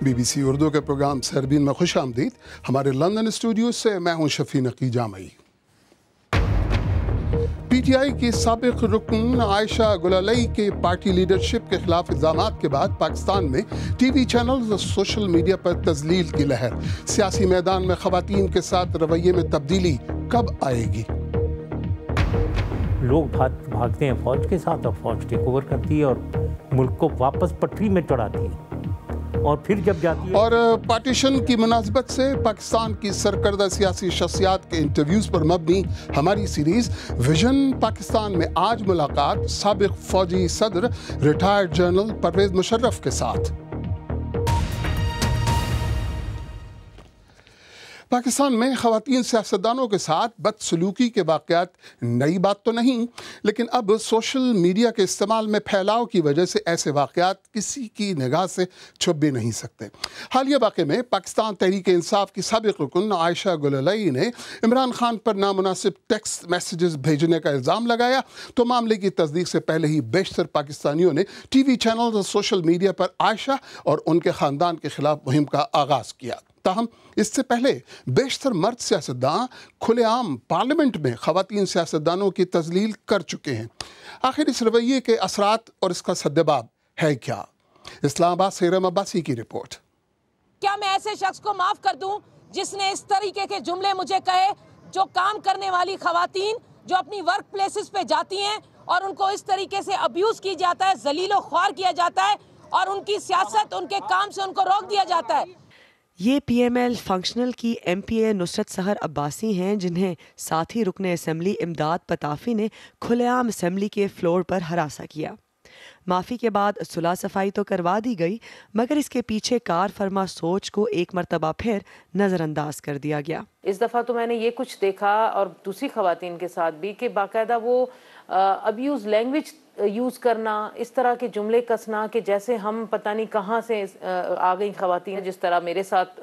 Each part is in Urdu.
BBC اردو کے پروگرام سربین میں خوش آمدید. ہمارے لندن اسٹوڈیو سے میں ہوں شفیع Naqi Jamai. P T I کی سابق رکن عائشہ گلالئی کے پارٹی لیڈرشپ کے خلاف الزامات کے بعد پاکستان میں ٹی وی چینلز اور سوشل میڈیا پر تذلیل کی لہر. سیاسی میدان میں خواتین کے ساتھ رویے میں تبدیلی کب آئے گی؟ لوگ بھاگتے ہیں فوج کے ساتھ اور فوج ٹیک اوور کرتی ہے اور ملک کو واپس پٹری میں چڑھاتی ہے اور پھر جب جاتی ہے. اور پارٹیشن کی مناسبت سے پاکستان کی سرکردہ سیاسی شخصیات کے انٹرویوز پر مبنی ہماری سیریز ویژن پاکستان میں آج ملاقات سابق فوجی صدر ریٹائرڈ جنرل پرویز مشرف کے ساتھ. پاکستان میں خواتین سیاستدانوں کے ساتھ بدسلوکی کے واقعات نئی بات تو نہیں، لیکن اب سوشل میڈیا کے استعمال میں پھیلاؤ کی وجہ سے ایسے واقعات کسی کی نگاہ سے چھپ بھی نہیں سکتے. حالیہ واقعے میں پاکستان تحریک انصاف کی سابق رکن عائشہ گلالئی نے عمران خان پر نامناسب ٹیکسٹ میسیجز بھیجنے کا الزام لگایا تو معاملے کی تصدیق سے پہلے ہی بیشتر پاکستانیوں نے ٹی وی چینلز اور سوشل میڈیا پر عائشہ اور ان کے خاندان کے خلاف مہم کا آغاز کیا. تاہم اس سے پہلے بیشتر مرد سیاستدان کھلے عام پارلیمنٹ میں خواتین سیاستدانوں کی تذلیل کر چکے ہیں. آخر اس رویے کے اثرات اور اس کا سدباب ہے کیا؟ اسلام آباد سے ارم عباسی کی رپورٹ. کیا میں ایسے شخص کو معاف کر دوں جس نے اس طریقے کے جملے مجھے کہے؟ جو کام کرنے والی خواتین جو اپنی ورک پلیسز پہ جاتی ہیں اور ان کو اس طریقے سے ابیوز کی جاتا ہے، ذلیل و خوار کیا جاتا ہے اور ان کی سیاست، ان کے کام سے ان کو روک دیا جاتا ہے. یہ پی ایم ایل فنکشنل کی ایم پی اے نصرت سحر عباسی ہیں، جنہیں ساتھی رکن اسمبلی امداد پتافی نے کھلے عام اسمبلی کے فلور پر ہراساں کیا. معافی کے بعد صلح صفائی تو کروا دی گئی، مگر اس کے پیچھے کار فرما سوچ کو ایک مرتبہ پھر نظر انداز کر دیا گیا. اس دفعہ تو میں نے یہ کچھ دیکھا اور دوسری خواتین کے ساتھ بھی کہ باقاعدہ وہ ابیوز لینگویج یوز کرنا، اس طرح کے جملے کسنا کہ جیسے ہم پتہ نہیں کہاں سے آ گئی خواتین. جس طرح میرے ساتھ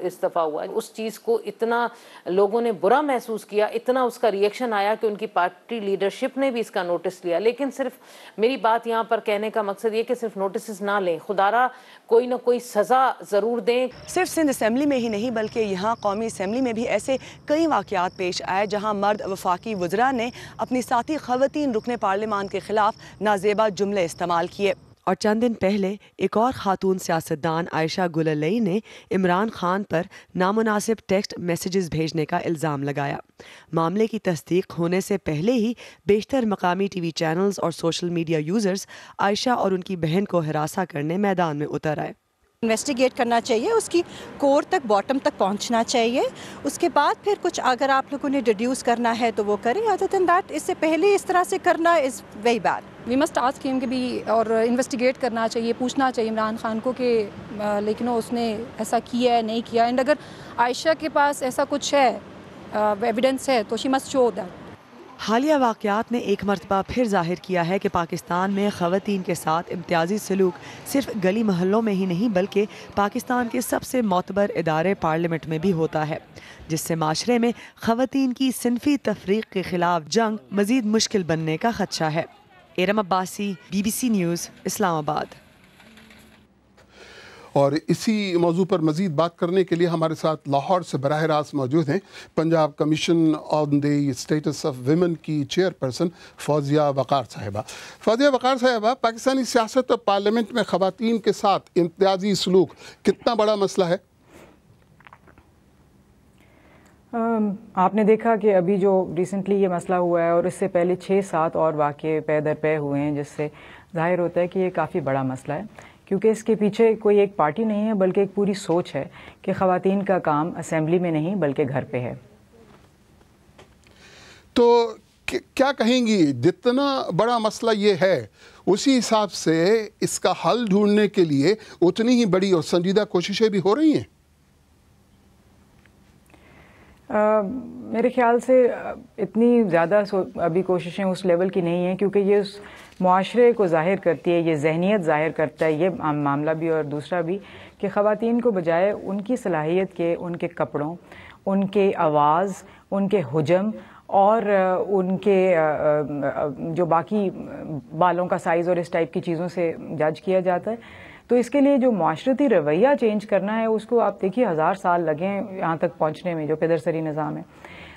اس دفعہ ہوا، اس چیز کو اتنا لوگوں نے برا محسوس کیا، اتنا اس کا ریئیکشن آیا کہ ان کی پارٹی لیڈرشپ نے بھی اس کا نوٹس لیا. لیکن صرف میری بات یہاں پر کہنے کا مقصد یہ کہ صرف نوٹسز نہ لیں، خدارا کوئی نہ کوئی سزا ضرور دیں. صرف سندھ اسمبلی میں ہی نہیں بلکہ یہاں قومی اسمبلی میں بھی ایسے کئی واقعات پیش آئے جہاں مرد وفاقی وزراء نے اپنی ساتھی خواتین رکن پارلیمان کے خلاف نازیبا جملے استعمال کیے. اور چند دن پہلے ایک اور خاتون سیاستدان عائشہ گلالئی نے عمران خان پر نامناسب ٹیکسٹ میسیجز بھیجنے کا الزام لگایا. معاملے کی تصدیق ہونے سے پہلے ہی بیشتر مقامی ٹی وی چینلز اور سوشل میڈیا یوزرز عائشہ اور ان کی بہن کو ہراساں کرنے میدان میں اتر آئے. انویسٹیگیٹ کرنا چاہیے، اس کی کور تک، باٹم تک پہنچنا چاہیے. اس کے بعد پھر کچھ اگر آپ لوگوں نے ڈیڈیوس کرنا ہے تو وہ کریں. ادر دین دیٹ اس سے پہلے اس طرح سے کرنا is very bad. We must ask ہم کہ بھی اور انویسٹیگیٹ کرنا چاہیے، پوچھنا چاہیے عمران خان کو کہ لیکن اس نے ایسا کیا ہے نہیں کیا. اینڈ اگر عائشہ کے پاس ایسا کچھ ہے، ایویڈنس ہے، تو شی مسٹ شو دیٹ. حالیہ واقعات نے ایک مرتبہ پھر ظاہر کیا ہے کہ پاکستان میں خواتین کے ساتھ امتیازی سلوک صرف گلی محلوں میں ہی نہیں بلکہ پاکستان کے سب سے معتبر ادارے پارلیمنٹ میں بھی ہوتا ہے، جس سے معاشرے میں خواتین کی صنفی تفریق کے خلاف جنگ مزید مشکل بننے کا خدشہ ہے. ارم عباسی، BBC نیوز، اسلام آباد. اور اسی موضوع پر مزید بات کرنے کے لیے ہمارے ساتھ لاہور سے براہ راست موجود ہیں Punjab commission on the status of women کی چیئرپرسن فوزیہ وقار صاحبہ. فوزیہ وقار صاحبہ، پاکستانی سیاست اور پارلیمنٹ میں خواتین کے ساتھ امتیازی سلوک کتنا بڑا مسئلہ ہے؟ آپ نے دیکھا کہ ابھی جو ریسنٹلی یہ مسئلہ ہوا ہے اور اس سے پہلے 6-7 اور واقعے پے در پے ہوئے ہیں، جس سے ظاہر ہوتا ہے کہ یہ کافی بڑا مسئلہ ہے، کیونکہ اس کے پیچھے کوئی ایک پارٹی نہیں ہے بلکہ ایک پوری سوچ ہے کہ خواتین کا کام اسمبلی میں نہیں بلکہ گھر پہ ہے. تو کیا کہیں گی، جتنا بڑا مسئلہ یہ ہے اسی حساب سے اس کا حل ڈھونڈنے کے لیے اتنی ہی بڑی اور سنجیدہ کوششیں بھی ہو رہی ہیں؟ میرے خیال سے اتنی زیادہ ابھی کوششیں اس لیول کی نہیں ہیں، کیونکہ یہ اس معاشرے کو ظاہر کرتی ہے، یہ ذہنیت ظاہر کرتا ہے یہ معاملہ بھی اور دوسرا بھی کہ خواتین کو بجائے ان کی صلاحیت کے، ان کے کپڑوں، ان کے آواز، ان کے حجم اور ان کے جو باقی بالوں کا سائز اور اس ٹائپ کی چیزوں سے جج کیا جاتا ہے. تو اس کے لیے جو معاشرتی رویہ چینج کرنا ہے اس کو آپ دیکھیے 1000 سال لگے ہیں یہاں تک پہنچنے میں، جو پیدرسری نظام ہے،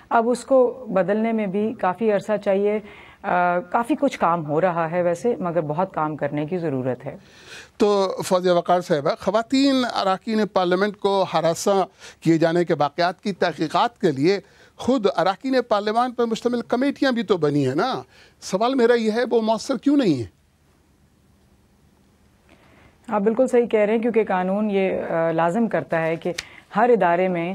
اب اس کو بدلنے میں بھی کافی عرصہ چاہیے. کافی کچھ کام ہو رہا ہے ویسے، مگر بہت کام کرنے کی ضرورت ہے. تو فوزیہ وقار صاحبہ، خواتین اراکین پارلیمنٹ کو ہراساں کیے جانے کے واقعات کی تحقیقات کے لیے خود اراکین پارلیمان پر مشتمل کمیٹیاں بھی تو بنی ہیں نا. سوال میرا یہ ہے وہ مؤثر کیوں نہیں ہیں؟ آپ بالکل صحیح کہہ رہے ہیں، کیونکہ قانون یہ لازم کرتا ہے کہ ہر ادارے میں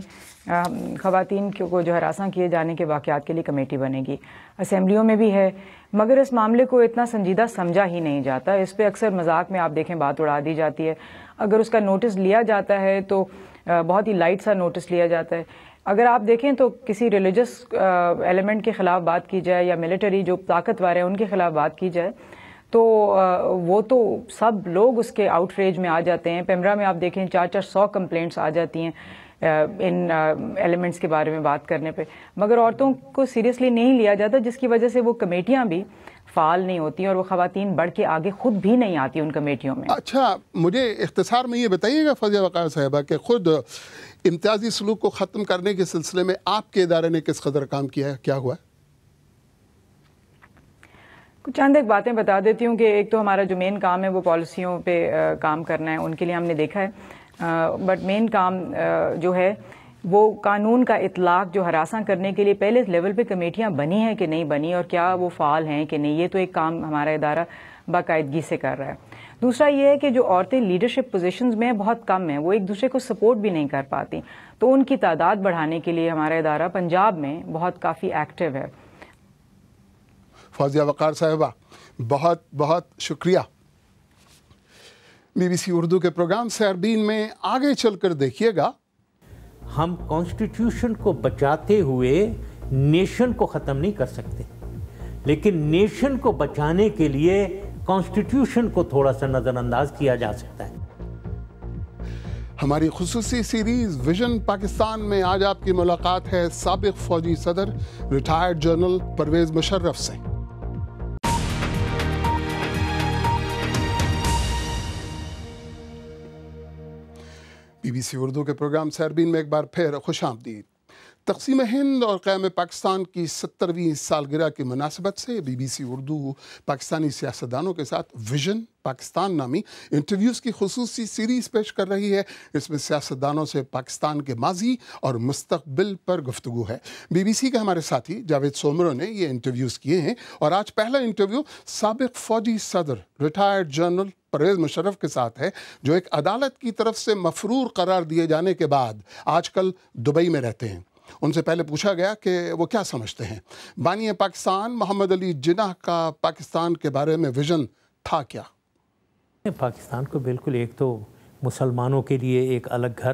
خواتین کو جو ہراساں کیے جانے کے واقعات کے لیے کمیٹی بنے گی. اسمبلیوں میں بھی ہے، مگر اس معاملے کو اتنا سنجیدہ سمجھا ہی نہیں جاتا. اس پہ اکثر مذاق میں آپ دیکھیں بات اڑا دی جاتی ہے. اگر اس کا نوٹس لیا جاتا ہے تو بہت ہی لائٹ سا نوٹس لیا جاتا ہے. اگر آپ دیکھیں تو کسی ریلیجس ایلیمنٹ کے خلاف بات کی جائے یا ملٹری جو طاقتور ہیں ان کے خلاف بات کی جائے تو وہ تو سب لوگ اس کے آؤٹ ریج میں آ جاتے ہیں. پیمرا میں آپ دیکھیں 400 کمپلینٹس آ جاتی ہیں ان ایلیمنٹس کے بارے میں بات کرنے پہ، مگر عورتوں کو سیریسلی نہیں لیا جاتا، جس کی وجہ سے وہ کمیٹیاں بھی فعال نہیں ہوتی اور وہ خواتین بڑھ کے آگے خود بھی نہیں آتی ان کمیٹیوں میں. اچھا، مجھے اختصار میں یہ بتائیے گا فوزیہ وقار صاحبہ کہ خود امتیازی سلوک کو ختم کرنے کے سلسلے میں آپ کے ادارے نے کس قدر کام کیا ہے، کیا ہوا ہے؟ کچھ چند ایک باتیں بتا دیتی ہوں کہ ایک تو ہمارا جو مین کام ہے وہ پالیسیوں پہ کام کرنا ہے، ان کے لیے ہم نے دیکھا ہے. بٹ مین کام جو ہے وہ قانون کا اطلاق جو ہراساں کرنے کے لیے پہلے لیول پہ کمیٹیاں بنی ہیں کہ نہیں بنی اور کیا وہ فعال ہیں کہ نہیں، یہ تو ایک کام ہمارا ادارہ باقاعدگی سے کر رہا ہے. دوسرا یہ ہے کہ جو عورتیں لیڈرشپ پوزیشنز میں بہت کم ہیں، وہ ایک دوسرے کو سپورٹ بھی نہیں کر پاتی، تو ان کی تعداد بڑھانے کے لیے ہمارا ادارہ پنجاب میں بہت کافی ایکٹیو ہے. فوزیہ وقار صاحبہ بہت بہت شکریہ. بی بی سی اردو کے پروگرام سیربین میں آگے چل کر دیکھیے گا. ہم کانسٹیٹیوشن کو بچاتے ہوئے نیشن کو ختم نہیں کر سکتے، لیکن نیشن کو بچانے کے لیے کانسٹیٹیوشن کو تھوڑا سا نظر انداز کیا جا سکتا ہے. ہماری خصوصی سیریز ویژن پاکستان میں آج آپ کی ملاقات ہے سابق فوجی صدر ریٹائرڈ جنرل پرویز مشرف سے. بی بی سی اردو کے پروگرام سیربین میں ایک بار پھر خوش آمدید. تقسیم ہند اور قیام پاکستان کی 70ویں سالگرہ کی مناسبت سے B B C Urdu Pakistani سیاستدانوں کے ساتھ ویژن پاکستان نامی انٹرویوز کی خصوصی سیریز پیش کر رہی ہے. اس میں سیاستدانوں سے پاکستان کے ماضی اور مستقبل پر گفتگو ہے. بی بی سی کے ہمارے ساتھی جاوید سومرو نے یہ انٹرویوز کیے ہیں اور آج پہلا انٹرویو سابق فوجی صدر ریٹائرڈ جنرل پرویز مشرف کے ساتھ ہے، جو ایک عدالت کی طرف سے مفرور قرار دیے جانے کے بعد آج کل دبئی میں رہتے ہیں. ان سے پہلے پوچھا گیا کہ وہ کیا سمجھتے ہیں. بانی پاکستان محمد علی جناح کا پاکستان کے بارے میں ویژن تھا کیا؟ پاکستان کو بالکل ایک تو مسلمانوں کے لیے ایک الگ گھر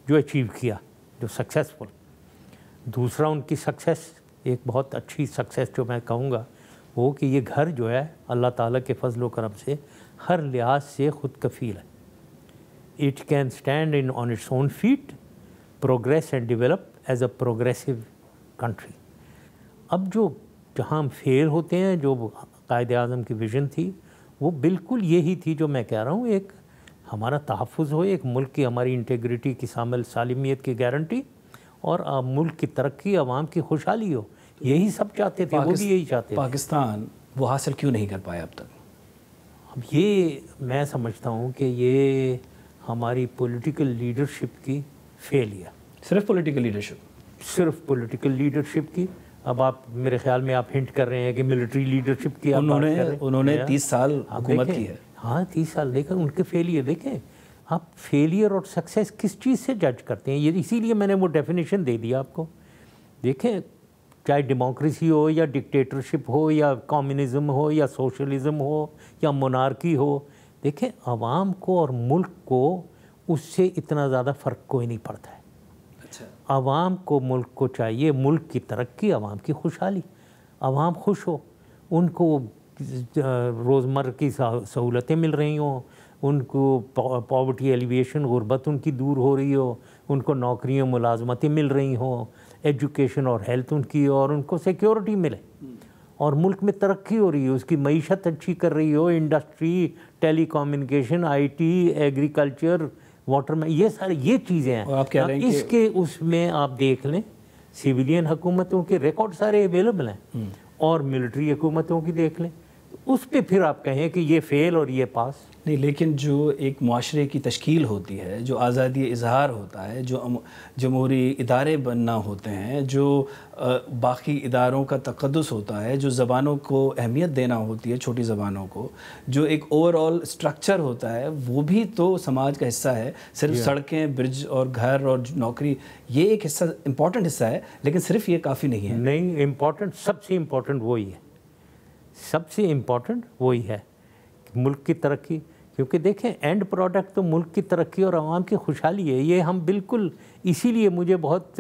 جو اچیو کیا، جو سکسیسفل. دوسرا ان کی سکسیس، ایک بہت اچھی سکسیس جو میں کہوں گا وہ کہ یہ گھر جو ہے اللہ تعالیٰ کے فضل و کرم سے ہر لحاظ سے خود کفیل ہے. It can stand on its own feet, progress and develop as a progressive country. اب جو جہاں ہم فیل ہوتے ہیں، جو قائد اعظم کی ویژن تھی وہ بالکل یہی تھی جو میں کہہ رہا ہوں، ایک ہمارا تحفظ ہو، ایک ملک کی ہماری انٹیگریٹی کی شامل سالمیت کی گارنٹی اور ملک کی ترقی، عوام کی خوشحالی ہو. یہی سب چاہتے تھے، وہ بھی یہی چاہتے تھے. پاکستان وہ حاصل کیوں نہیں کر پایا اب تک؟ اب یہ میں سمجھتا ہوں کہ یہ ہماری پولیٹیکل لیڈرشپ کی فیلئر. صرف پولیٹیکل لیڈرشپ؟ صرف پولیٹیکل لیڈرشپ کی. اب آپ میرے خیال میں آپ ہنٹ کر رہے ہیں کہ ملٹری لیڈرشپ کی انہوں نے 30 سال حکومت کی ہے. ہاں 30 سال، لیکن ان کے فیلئر دیکھیں. آپ فیلئر اور سکسیس کس چیز سے جج کرتے ہیں؟ یہ اسی لیے میں نے وہ ڈیفینیشن دے دیا آپ کو. دیکھیں، چاہے ڈیموکریسی ہو یا ڈکٹیٹرشپ ہو یا کمیونزم ہو یا سوشلزم ہو یا مونارکی ہو، دیکھیں عوام کو اور ملک کو اس سے اتنا زیادہ فرق کوئی نہیں پڑتا ہے. عوام کو ملک کو چاہیے ملک کی ترقی، عوام کی خوشحالی. عوام خوش ہو، ان کو روزمرہ کی سہولتیں مل رہی ہوں، ان کو پاورٹی ایلیویشن، غربت ان کی دور ہو رہی ہو، ان کو نوکریاں ملازمتیں مل رہی ہوں، ایجوکیشن اور ہیلتھ ان کی، اور ان کو سیکیورٹی ملے. اور ملک میں ترقی ہو رہی ہے, اس کی معیشت اچھی کر رہی ہو, industry, telecommunication, I T, agriculture, water میں, یہ سارے یہ چیزیں ہیں. آپ کہہ رہے ہیں اس کے اس میں آپ دیکھ لیں سویلین حکومتوں کے ریکارڈ سارے اویلیبل ہیں, اور ملٹری حکومتوں کی دیکھ لیں, اس پہ پھر آپ کہیں کہ یہ فیل اور یہ پاس. نہیں, لیکن جو ایک معاشرے کی تشکیل ہوتی ہے, جو آزادی اظہار ہوتا ہے, جو جمہوری ادارے بننا ہوتے ہیں, جو باقی اداروں کا تقدس ہوتا ہے, جو زبانوں کو اہمیت دینا ہوتی ہے, چھوٹی زبانوں کو, جو ایک اوور آل اسٹرکچر ہوتا ہے, وہ بھی تو سماج کا حصہ ہے. صرف سڑکیں, برج اور گھر اور نوکری یہ ایک حصہ, امپورٹنٹ حصہ ہے, لیکن صرف یہ کافی نہیں ہے. نہیں, امپورٹنٹ, سب سے امپورٹنٹ وہی ہے, سب سے امپورٹنٹ وہی ہے ملک کی ترقی. کیونکہ دیکھیں اینڈ پروڈکٹ تو ملک کی ترقی اور عوام کی خوشحالی ہے. یہ ہم بالکل, اسی لیے مجھے بہت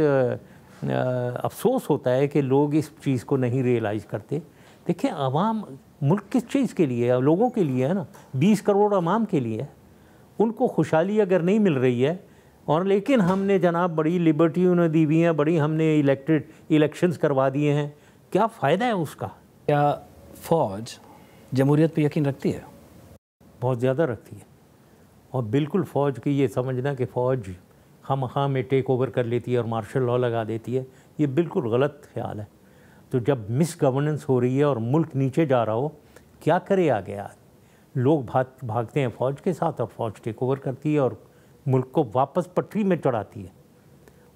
افسوس ہوتا ہے کہ لوگ اس چیز کو نہیں ریئلائز کرتے. دیکھیں عوام, ملک کس چیز کے لیے ہے؟ لوگوں کے لیے ہے نا, 20 کروڑ عوام کے لیے ہے. ان کو خوشحالی اگر نہیں مل رہی ہے, اور لیکن ہم نے جناب بڑی لبرٹی انہیں دی ہوئی ہیں, بڑی ہم نے الیکشنز کروا دیے ہیں, کیا فائدہ ہے اس کا؟ کیا فوج جمہوریت پہ یقین رکھتی ہے؟ بہت زیادہ رکھتی ہے. اور بالکل فوج کی یہ سمجھنا کہ فوج خواہ میں ٹیک اوور کر لیتی ہے اور مارشل لاء لگا دیتی ہے, یہ بالکل غلط خیال ہے. تو جب مس گورننس ہو رہی ہے اور ملک نیچے جا رہا ہو, کیا کرے آگے؟ لوگ بھاگتے ہیں فوج کے ساتھ, اور فوج ٹیک اوور کرتی ہے اور ملک کو واپس پٹری میں چڑھاتی ہے,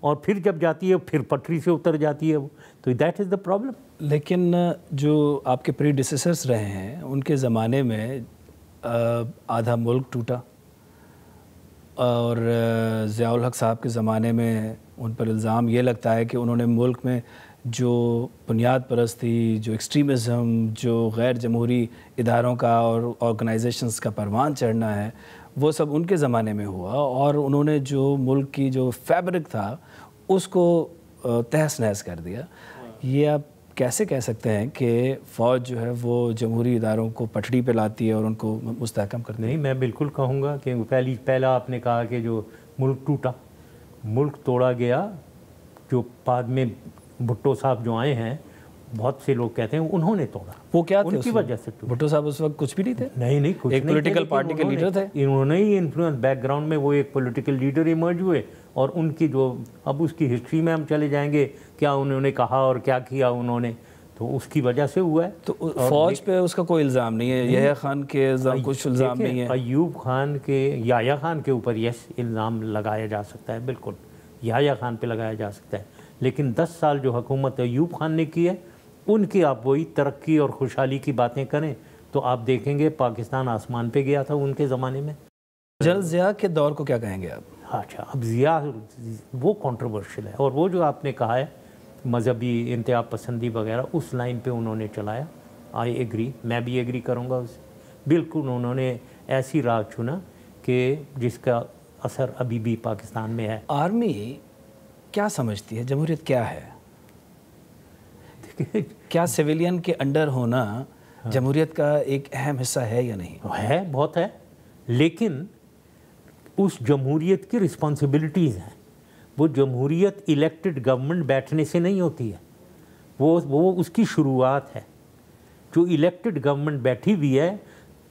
اور پھر جب جاتی ہے پھر پٹری سے اتر جاتی ہے. تو دیٹ از دا پرابلم. لیکن جو آپ کے پری ڈیسیسرس رہے ہیں, ان کے زمانے میں آدھا ملک ٹوٹا, اور ضیاء الحق صاحب کے زمانے میں ان پر الزام یہ لگتا ہے کہ انہوں نے ملک میں جو بنیاد پرستی, جو ایکسٹریمزم, جو غیر جمہوری اداروں کا اور آرگنائزیشنز کا پروان چڑھنا ہے, وہ سب ان کے زمانے میں ہوا, اور انہوں نے جو ملک کی جو فیبرک تھا اس کو تہس نہس کر دیا. یہ آپ کیسے کہہ سکتے ہیں کہ فوج جو ہے وہ جمہوری اداروں کو پٹڑی پہ لاتی ہے اور ان کو مستحکم کرتی ہے؟ نہیں, میں بالکل کہوں گا کہ پہلا آپ نے کہا کہ جو ملک ٹوٹا, ملک توڑا گیا. جو بعد میں بھٹو صاحب جو آئے ہیں, بہت سے لوگ کہتے ہیں انہوں نے توڑا. وہ کیا تھے ان کی وجہ سے ٹوٹا. بھٹو صاحب اس وقت کچھ بھی نہیں تھے. نہیں, کچھ ایک پولیٹیکل پارٹی کے لیڈر تھے. انہوں نے ہی انفلوئنس, بیک گراؤنڈ میں وہ ایک پولیٹیکل لیڈر ایمرج ہوئے, اور ان کی جو اب اس کی ہسٹری میں ہم چلے جائیں گے, کیا انہوں نے کہا اور کیا کیا انہوں نے, تو اس کی وجہ سے ہوا ہے. تو فوج پہ اس کا کوئی الزام نہیں ہے, یحییٰ خان کے کچھ الزام نہیں ہے. ایوب خان کے, یحییٰ خان کے اوپر یس الزام لگایا جا سکتا ہے, بالکل یحییٰ خان پہ لگایا جا سکتا ہے, لیکن 10 سال جو حکومت ایوب خان نے کی ہے, ان کی آپ وہی ترقی اور خوشحالی کی باتیں کریں تو آپ دیکھیں گے پاکستان آسمان پہ گیا تھا ان کے زمانے میں. جنرل ضیاء کے دور کو کیا کہیں گے آپ؟ اچھا, اب ضیاء وہ کنٹروورشل ہے, اور وہ جو آپ نے کہا ہے مذہبی انتہا پسندی وغیرہ, اس لائن پہ انہوں نے چلایا. آئی ایگری, میں بھی ایگری کروں گا اس سے. بالکل انہوں نے ایسی راہ چنا کہ جس کا اثر ابھی بھی پاکستان میں ہے. آرمی کیا سمجھتی ہے جمہوریت کیا ہے؟ کیا سویلین کے انڈر ہونا جمہوریت کا ایک اہم حصہ ہے یا نہیں؟ ہے, بہت ہے, لیکن اس جمہوریت کی رسپانسبلٹیز ہیں. وہ جمہوریت الیکٹڈ گورنمنٹ بیٹھنے سے نہیں ہوتی ہے, وہ اس کی شروعات ہے. جو الیکٹڈ گورنمنٹ بیٹھی ہوئی ہے,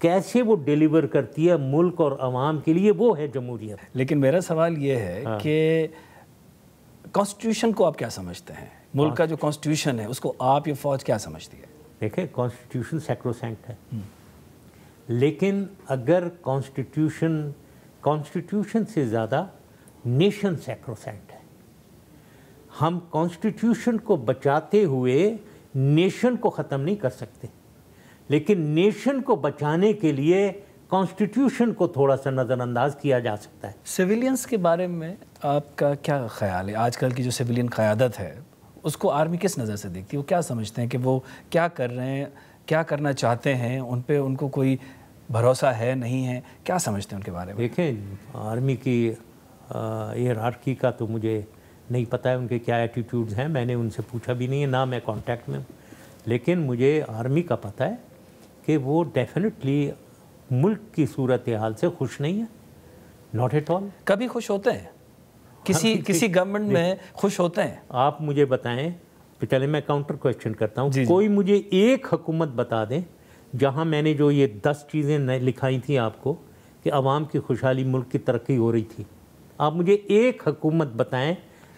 کیسے وہ ڈیلیور کرتی ہے ملک اور عوام کے لیے, وہ ہے جمہوریت. لیکن میرا سوال یہ ہے کہ کانسٹیٹیوشن کو آپ کیا سمجھتے ہیں؟ ملک کا جو کانسٹیٹیوشن ہے اس کو آپ یا فوج کیا سمجھتی ہے؟ دیکھیں, کانسٹیٹیوشن سیکروسینکٹ ہے, لیکن اگر کانسٹیٹیوشن سے زیادہ نیشن سیکروسینکٹ ہے. ہم کانسٹیٹیوشن کو بچاتے ہوئے نیشن کو ختم نہیں کر سکتے, لیکن نیشن کو بچانے کے لیے کانسٹیٹیوشن کو تھوڑا سا نظر انداز کیا جا سکتا ہے. سویلینز کے بارے میں آپ کا کیا خیال ہے؟ آج کل کی جو سویلین قیادت ہے اس کو آرمی کس نظر سے دیکھتی ہے؟ وہ کیا سمجھتے ہیں کہ وہ کیا کر رہے ہیں, کیا کرنا چاہتے ہیں, ان پہ ان کو کوئی بھروسہ ہے نہیں ہے, کیا سمجھتے ہیں ان کے بارے میں؟ دیکھیں, آرمی کی ہیرارکی کا تو مجھے نہیں پتہ ہے ان کے کیا ایٹیٹیوڈز ہیں, میں نے ان سے پوچھا بھی نہیں ہے, نہ میں کانٹیکٹ میں ہوں. لیکن مجھے آرمی کا پتہ ہے کہ وہ ڈیفینیٹلی ملک کی صورتحال سے خوش نہیں ہے, ناٹ ایٹ آل. کبھی خوش ہوتے ہیں؟ کسی گورنمنٹ میں خوش ہوتے ہیں؟ آپ مجھے بتائیں چلے میں کاؤنٹر کویشچن کرتا ہوں. کوئی مجھے ایک حکومت بتا دیں جہاں میں نے جو یہ 10 چیزیں لکھائی تھیں آپ کو کہ عوام کی خوشحالی، ملک کی ترقی ہو رہی تھی. آپ مجھے ایک حکومت بتائیں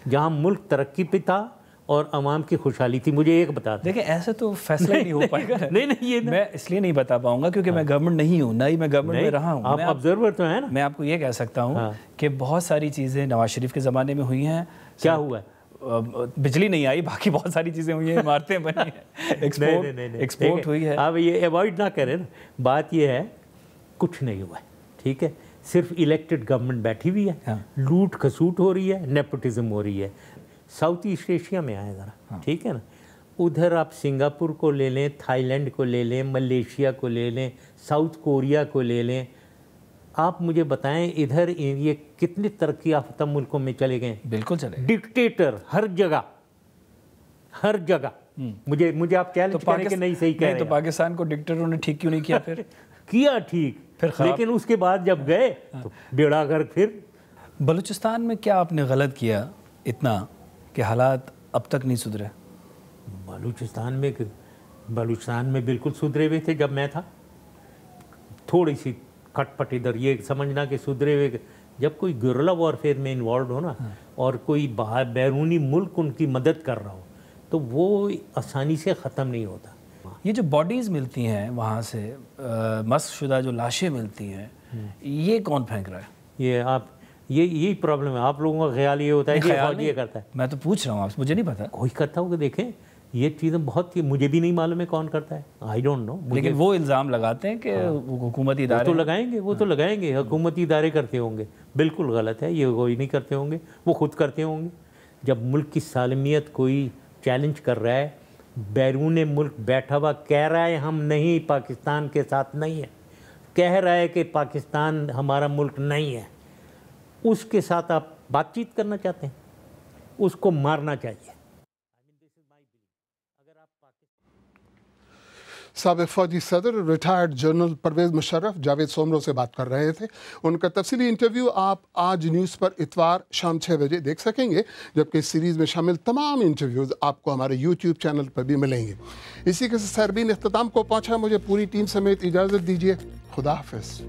جہاں ملک ترقی پہ تھا اور عوام کی خوشحالی تھی. مجھے ایک بتا دیں. دیکھیں ایسے تو فیصلہ نہیں ہو پائے گا. نہیں یہ میں اس لیے نہیں بتا پاؤں گا کیونکہ میں گورنمنٹ نہیں ہوں، نہ ہی میں گورنمنٹ میں رہا ہوں. آپ آبزرور تو ہیں نا. میں آپ کو یہ کہہ سکتا ہوں کہ بہت ساری چیزیں نواز شریف کے زمانے میں ہوئی ہیں. کیا ہوا ہے؟ بجلی نہیں آئی، باقی بہت ساری چیزیں ہوئی ہیں، عمارتیں بنی ہیں، ایکسپورٹ ہوئی ہے. آپ یہ ایوائڈ نہ کریں. بات یہ ہے کچھ نہیں ہوا ہے، ٹھیک ہے. صرف الیکٹڈ گورنمنٹ بیٹھی ہوئی ہے، لوٹ کھسوٹ ہو رہی ہے، نیپوٹزم ہو رہی ہے. ساؤتھ ایسٹ ایشیا میں آئے ذرا، ٹھیک ہے نا. ادھر آپ سنگاپور کو لے لیں، تھائی لینڈ کو لے لیں، ملیشیا کو لے لیں، ساؤتھ کوریا کو لے لیں. آپ مجھے بتائیں ادھر یہ کتنے ترقی یافتہ ملکوں میں چلے گئے. بالکل چلے. ڈکٹیٹر ہر جگہ، ہر جگہ. مجھے آپ چیلنج کریں کہ نہیں صحیح کہہ رہے ہیں. تو پاکستان کو ڈکٹیٹروں نے ٹھیک کیوں نہیں کیا پھر؟ کیا ٹھیک پھر، لیکن اس کے بعد جب گئے تو بیڑا گرک. پھر بلوچستان میں کیا آپ نے غلط کیا اتنا کہ حالات اب تک نہیں سدھرے؟ بلوچستان میں بالکل سدھرے ہوئے تھے جب میں تھا. تھوڑی سی کٹ پٹ ادھر، یہ سمجھنا کہ سدھرے ہوئے. جب کوئی گورلا وارفیئر میں انوالوڈ ہو نا اور کوئی بیرونی ملک ان کی مدد کر رہا ہو تو وہ آسانی سے ختم نہیں ہوتا. یہ جو باڈیز ملتی ہیں وہاں سے مسخ شدہ جو لاشیں ملتی ہیں، یہ کون پھینک رہا ہے؟ یہ یہی پرابلم ہے. آپ لوگوں کا خیال یہ ہوتا ہے کہ فوجی یہ کرتا ہے. میں تو پوچھ رہا ہوں آپ سے، مجھے نہیں پتا. کوئی کرتا ہوگا. دیکھیں یہ چیزیں بہت، مجھے بھی نہیں معلوم ہے کون کرتا ہے. I don't know. لیکن وہ الزام لگاتے ہیں کہ حکومتی ادارے تو لگائیں گے، وہ تو لگائیں گے. حکومتی ادارے کرتے ہوں گے. بالکل غلط ہے. یہ کوئی نہیں کرتے ہوں گے، وہ خود کرتے ہوں گے. جب ملک کی سالمیت کوئی چیلنج کر رہا ہے، بیرون ملک بیٹھا ہوا کہہ رہا ہے ہم نہیں، پاکستان کے ساتھ نہیں ہے، کہہ رہا ہے کہ پاکستان ہمارا ملک نہیں ہے، اس کے ساتھ آپ بات چیت کرنا چاہتے ہیں، اس کو مارنا چاہیے. سابق فوجی صدر ریٹائرڈ جنرل پرویز مشرف جاوید سومرو سے بات کر رہے تھے. ان کا تفصیلی انٹرویو آپ آج نیوز پر اتوار شام 6 بجے دیکھ سکیں گے، جبکہ اس سیریز میں شامل تمام انٹرویوز آپ کو ہمارے یوٹیوب چینل پر بھی ملیں گے. اسی کے ساتھ سربین اختتام کو پہنچا. مجھے پوری ٹیم سمیت اجازت دیجیے. خدا حافظ.